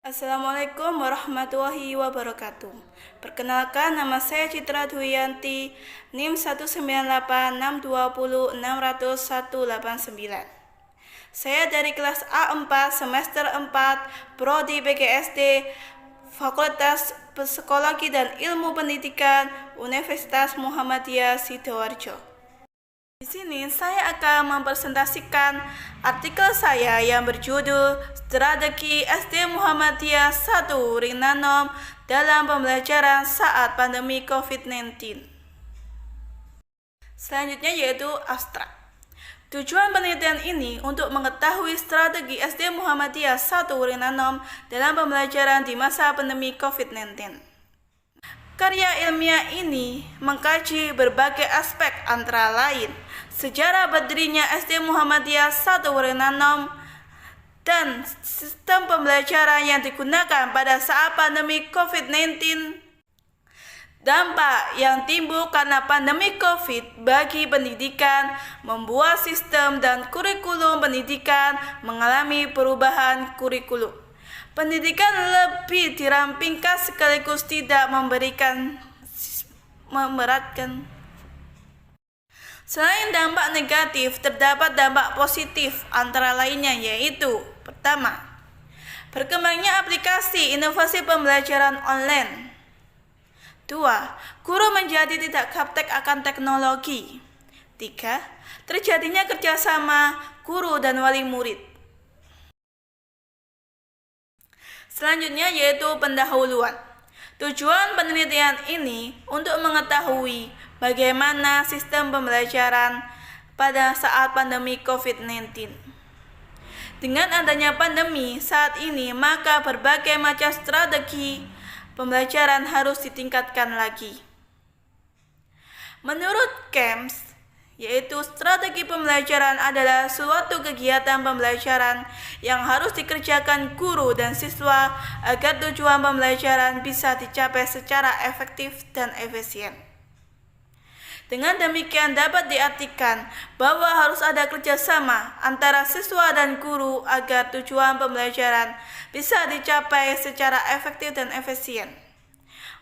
Assalamualaikum warahmatullahi wabarakatuh. Perkenalkan, nama saya Citra Duyanti, NIM 19862060189. Saya dari kelas A4 semester 4, Prodi PGSD, Fakultas Psikologi dan Ilmu Pendidikan, Universitas Muhammadiyah Sidoarjo. Di sini saya akan mempresentasikan artikel saya yang berjudul Strategi SD Muhammadiyah 1 Ringanom dalam Pembelajaran Saat Pandemi COVID-19. Selanjutnya yaitu abstrak. Tujuan penelitian ini untuk mengetahui strategi SD Muhammadiyah 1 Ringanom dalam pembelajaran di masa pandemi COVID-19. Karya ilmiah ini mengkaji berbagai aspek antara lain sejarah berdirinya SD Muhammadiyah 1 Ringanom dan sistem pembelajaran yang digunakan pada saat pandemi COVID-19, dampak yang timbul karena pandemi COVID bagi pendidikan, membuat sistem dan kurikulum pendidikan mengalami perubahan kurikulum. Pendidikan lebih dirampingkan sekaligus tidak memberatkan. Selain dampak negatif, terdapat dampak positif antara lainnya yaitu: pertama, berkembangnya aplikasi inovasi pembelajaran online. 2. Guru menjadi tidak gaptek akan teknologi. 3. Terjadinya kerjasama guru dan wali murid. Selanjutnya yaitu pendahuluan. Tujuan penelitian ini untuk mengetahui bagaimana sistem pembelajaran pada saat pandemi COVID-19. Dengan adanya pandemi saat ini, maka berbagai macam strategi pembelajaran harus ditingkatkan lagi. Menurut Kempf, yaitu strategi pembelajaran adalah suatu kegiatan pembelajaran yang harus dikerjakan guru dan siswa agar tujuan pembelajaran bisa dicapai secara efektif dan efisien. Dengan demikian dapat diartikan bahwa harus ada kerjasama antara siswa dan guru agar tujuan pembelajaran bisa dicapai secara efektif dan efisien.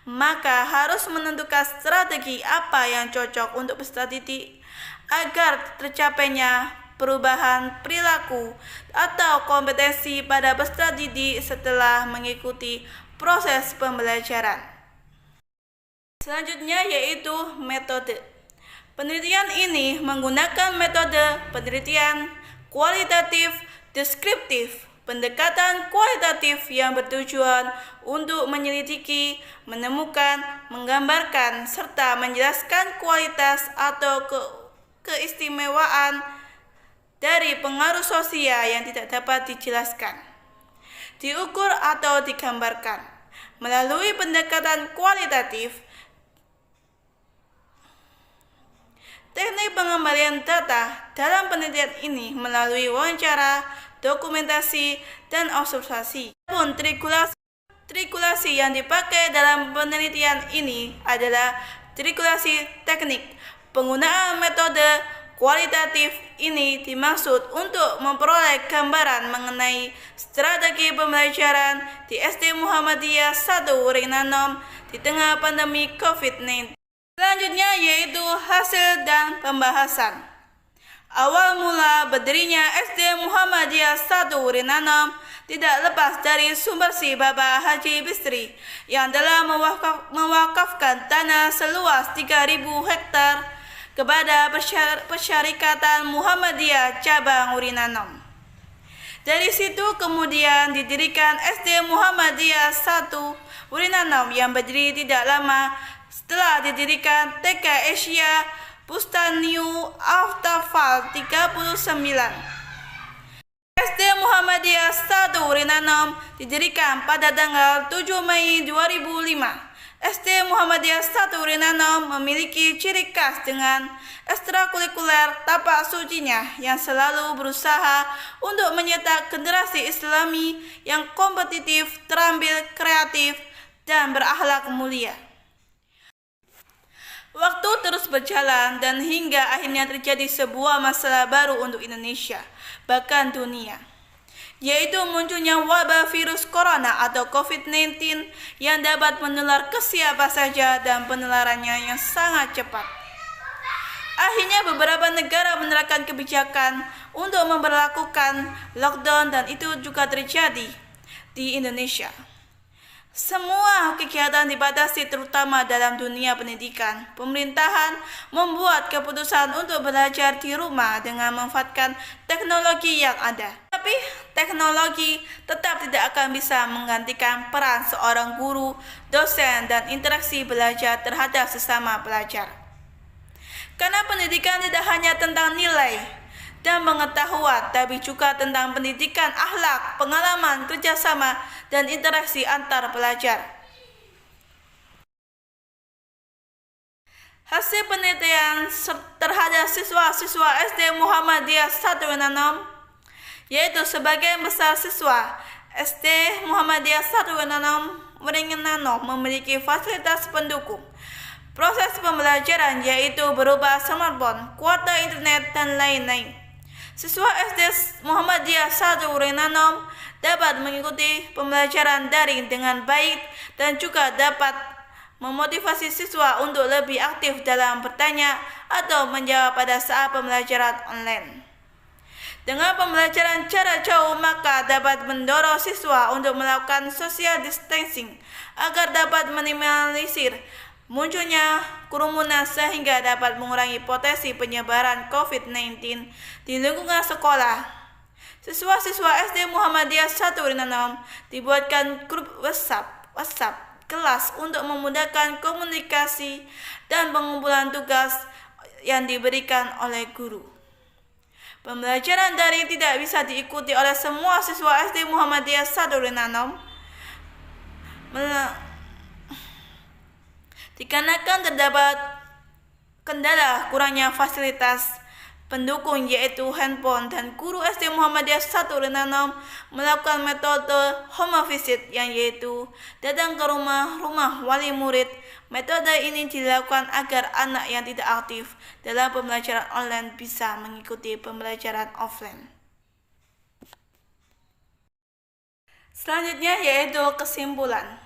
Maka harus menentukan strategi apa yang cocok untuk peserta didik agar tercapainya perubahan perilaku atau kompetensi pada peserta didik setelah mengikuti proses pembelajaran. Selanjutnya yaitu metode. Penelitian ini menggunakan metode penelitian kualitatif deskriptif. Pendekatan kualitatif yang bertujuan untuk menyelidiki, menemukan, menggambarkan, serta menjelaskan kualitas atau keistimewaan dari pengaruh sosial yang tidak dapat dijelaskan, diukur atau digambarkan. Melalui pendekatan kualitatif, teknik pengembalian data dalam penelitian ini melalui wawancara, dokumentasi, dan observasi. Namun trikulasi yang dipakai dalam penelitian ini adalah trikulasi teknik. Penggunaan metode kualitatif ini dimaksud untuk memperoleh gambaran mengenai strategi pembelajaran di SD Muhammadiyah 1 Ringanom di tengah pandemi COVID-19. Selanjutnya yaitu hasil dan pembahasan. Awal mula berdirinya SD Muhammadiyah 1 Ringanom tidak lepas dari sumbersi Bapak Haji Bisri yang telah mewakafkan tanah seluas 3.000 hektar kepada Persyarikatan Muhammadiyah Cabang Ringanom. Dari situ kemudian didirikan SD Muhammadiyah 1 Ringanom yang berdiri tidak lama setelah didirikan TK Asia Bustaniu Aftafal 39. SD Muhammadiyah 1 Ringanom didirikan pada tanggal 7 Mei 2005. SD Muhammadiyah 1 Ringanom memiliki ciri khas dengan ekstrakurikuler tapak sucinya yang selalu berusaha untuk menyetak generasi Islami yang kompetitif, terampil, kreatif, dan berakhlak mulia. Waktu terus berjalan dan hingga akhirnya terjadi sebuah masalah baru untuk Indonesia, bahkan dunia, yaitu munculnya wabah virus corona atau COVID-19 yang dapat menular ke siapa saja dan penularannya yang sangat cepat. Akhirnya beberapa negara menerapkan kebijakan untuk memberlakukan lockdown dan itu juga terjadi di Indonesia. Semua kegiatan dibatasi terutama dalam dunia pendidikan. Pemerintahan membuat keputusan untuk belajar di rumah dengan memanfaatkan teknologi yang ada. Tapi teknologi tetap tidak akan bisa menggantikan peran seorang guru, dosen, dan interaksi belajar terhadap sesama pelajar. Karena pendidikan tidak hanya tentang nilai dan pengetahuan, tapi juga tentang pendidikan akhlak, pengalaman, kerjasama, dan interaksi antar pelajar. Hasil penelitian terhadap siswa-siswa SD Muhammadiyah 1 Wenanam, yaitu sebagian besar siswa SD Muhammadiyah 1 Wenanam memiliki fasilitas pendukung proses pembelajaran, yaitu berupa smartphone, kuota internet, dan lain-lain. Siswa SD Muhammadiyah 1 Wenanam dapat mengikuti pembelajaran daring dengan baik dan juga dapat memotivasi siswa untuk lebih aktif dalam bertanya atau menjawab pada saat pembelajaran online. Dengan pembelajaran jarak jauh, maka dapat mendorong siswa untuk melakukan social distancing agar dapat meminimalisir munculnya kerumunan sehingga dapat mengurangi potensi penyebaran COVID-19 di lingkungan sekolah. Siswa-siswa SD Muhammadiyah 1 Wenanam dibuatkan grup WhatsApp kelas untuk memudahkan komunikasi dan pengumpulan tugas yang diberikan oleh guru. Pembelajaran daring tidak bisa diikuti oleh semua siswa SD Muhammadiyah 1 Wenanam dikarenakan terdapat kendala kurangnya fasilitas pendukung, yaitu handphone, dan guru SD Muhammadiyah 1 Wenanam melakukan metode home visit yang yaitu datang ke rumah wali murid. Metode ini dilakukan agar anak yang tidak aktif dalam pembelajaran online bisa mengikuti pembelajaran offline. Selanjutnya yaitu kesimpulan.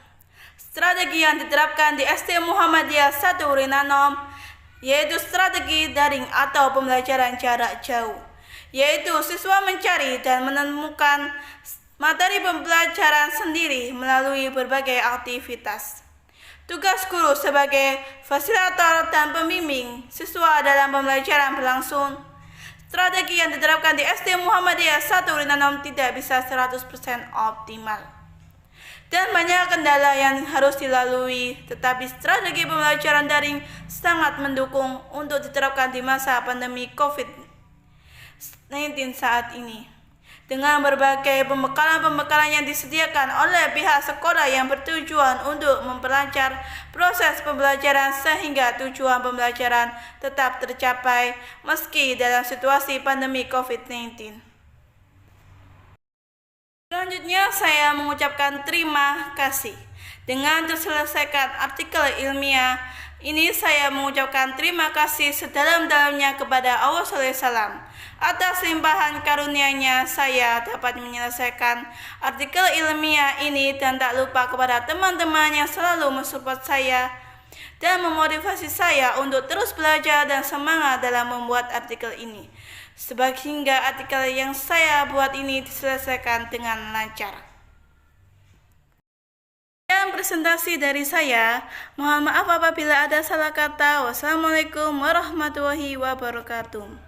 Strategi yang diterapkan di SD Muhammadiyah 1 Wenanam yaitu strategi daring atau pembelajaran jarak jauh, yaitu siswa mencari dan menemukan materi pembelajaran sendiri melalui berbagai aktivitas. Tugas guru sebagai fasilitator dan pembimbing siswa dalam pembelajaran berlangsung. Strategi yang diterapkan di SD Muhammadiyah 1 Wenanam tidak bisa 100% optimal dan banyak kendala yang harus dilalui, tetapi strategi pembelajaran daring sangat mendukung untuk diterapkan di masa pandemi COVID-19 saat ini. Dengan berbagai pembekalan yang disediakan oleh pihak sekolah yang bertujuan untuk memperlancar proses pembelajaran sehingga tujuan pembelajaran tetap tercapai meski dalam situasi pandemi COVID-19. Selanjutnya saya mengucapkan terima kasih. Dengan terselesaikan artikel ilmiah ini, saya mengucapkan terima kasih sedalam-dalamnya kepada Allah SWT atas limpahan karunia-Nya saya dapat menyelesaikan artikel ilmiah ini, dan tak lupa kepada teman-teman yang selalu mensupport saya dan memotivasi saya untuk terus belajar dan semangat dalam membuat artikel ini, sehingga artikel yang saya buat ini diselesaikan dengan lancar. Dan presentasi dari saya, mohon maaf apabila ada salah kata. Wassalamualaikum warahmatullahi wabarakatuh.